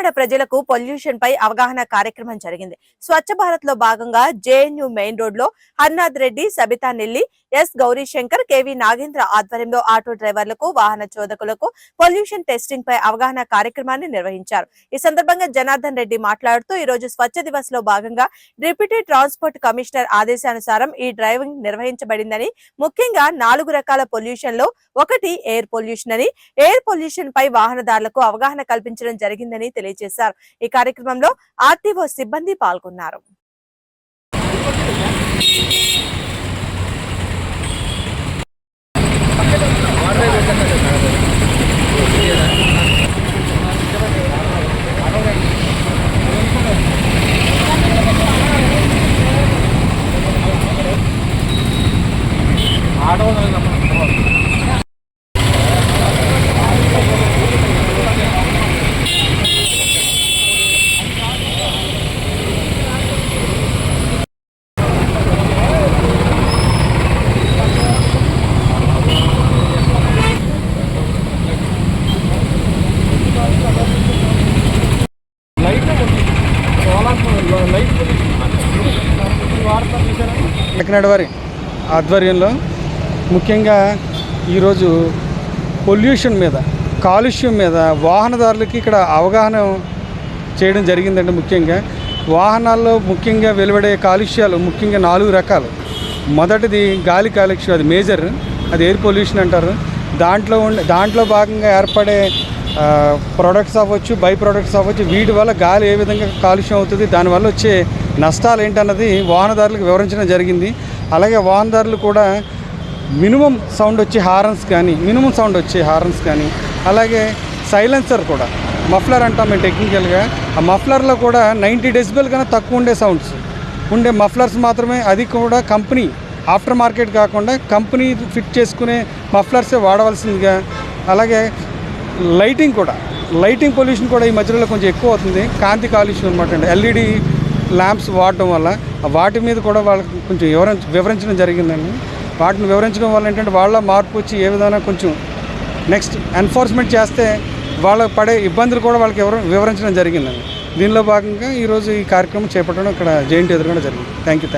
కాకినాడ ప్రజలకు పొల్యూషన్ పై అవగాహన కార్యక్రమం జరిగింది. స్వచ్ఛ భారత్ లో భాగంగా జేఎన్యూ మెయిన్ రోడ్ లో హర్నాథ్ రెడ్డి, సబితా నెల్లి, ఎస్ గౌరీశంకర్, కేవి నాగేంద్ర ఆధ్వర్యంలో ఆటో డ్రైవర్లకు, వాహన చోదకులకు పొల్యూషన్ టెస్టింగ్ పై అవగాహన కార్యక్రమాన్ని నిర్వహించారు. ఈ సందర్భంగా జనార్దన్ రెడ్డి మాట్లాడుతూ ఈ రోజు స్వచ్ఛ దివస్ లో భాగంగా డిప్యూటీ ట్రాన్స్పోర్ట్ కమిషనర్ ఆదేశానుసారం ఈ డ్రైవింగ్ నిర్వహించబడిందని, ముఖ్యంగా 4 రకాల పొల్యూషన్ లో ఒకటి ఎయిర్ పొల్యూషన్ అని, ఎయిర్ పొల్యూషన్ పై వాహనదారులకు అవగాహన కల్పించడం జరిగిందని తెలియజేశారు. ఈ కార్యక్రమంలో ఆర్టీఓ సిబ్బంది పాల్గొన్నారు. కాకినాడ వారి ఆధ్వర్యంలో ముఖ్యంగా ఈరోజు పొల్యూషన్ మీద, కాలుష్యం మీద వాహనదారులకి ఇక్కడ అవగాహన చేయడం జరిగిందండి. ముఖ్యంగా వాహనాల్లో ముఖ్యంగా వెలువడే కాలుష్యాలు ముఖ్యంగా 4 రకాలు. మొదటిది గాలి కాలుష్యం, అది మేజర్, అది ఎయిర్ పొల్యూషన్ అంటారు. దాంట్లో భాగంగా ఏర్పడే ప్రొడక్ట్స్ అవ్వచ్చు, బై ప్రొడక్ట్స్ అవ్వచ్చు, వీటి వల్ల గాలి ఏ విధంగా కాలుష్యం అవుతుంది, దానివల్ల వచ్చే నష్టాలు ఏంటన్నది వాహనదారులకు వివరించడం జరిగింది. అలాగే వాహనదారులు కూడా మినిమం సౌండ్ వచ్చే హారన్స్ కానీ అలాగే సైలెన్సర్ కూడా, మఫ్లర్ అంటాం మేము టెక్నికల్గా, ఆ మఫ్లర్లో కూడా 90 డెసిబెల్ కన్నా తక్కువ ఉండే సౌండ్స్ ఉండే మఫ్లర్స్ మాత్రమే, అది కూడా కంపెనీ ఆఫ్టర్ మార్కెట్ కాకుండా కంపెనీ ఫిట్ చేసుకునే మఫ్లర్సే వాడవలసిందిగా. అలాగే లైటింగ్ పొల్యూషన్ కూడా ఈ మధ్యలో కొంచెం ఎక్కువ అవుతుంది, కాంతి కాలుష్యం అనమాట అండి. ఎల్ఈడి ల్యాంప్స్ వాడటం వల్ల వాటి మీద కూడా వాళ్ళకి కొంచెం వివరించడం జరిగిందండి. వాటిని వివరించడం వల్ల ఏంటంటే వాళ్ళ మార్పు వచ్చి ఏ విధంగా కొంచెం నెక్స్ట్ ఎన్ఫోర్స్మెంట్ చేస్తే వాళ్ళకి పడే ఇబ్బందులు కూడా వాళ్ళకి వివరించడం జరిగిందండి. దీనిలో భాగంగా ఈరోజు ఈ కార్యక్రమం చేపట్టడం ఇక్కడ జేఎన్టీ ఎదురుగా జరిగింది. Thank you.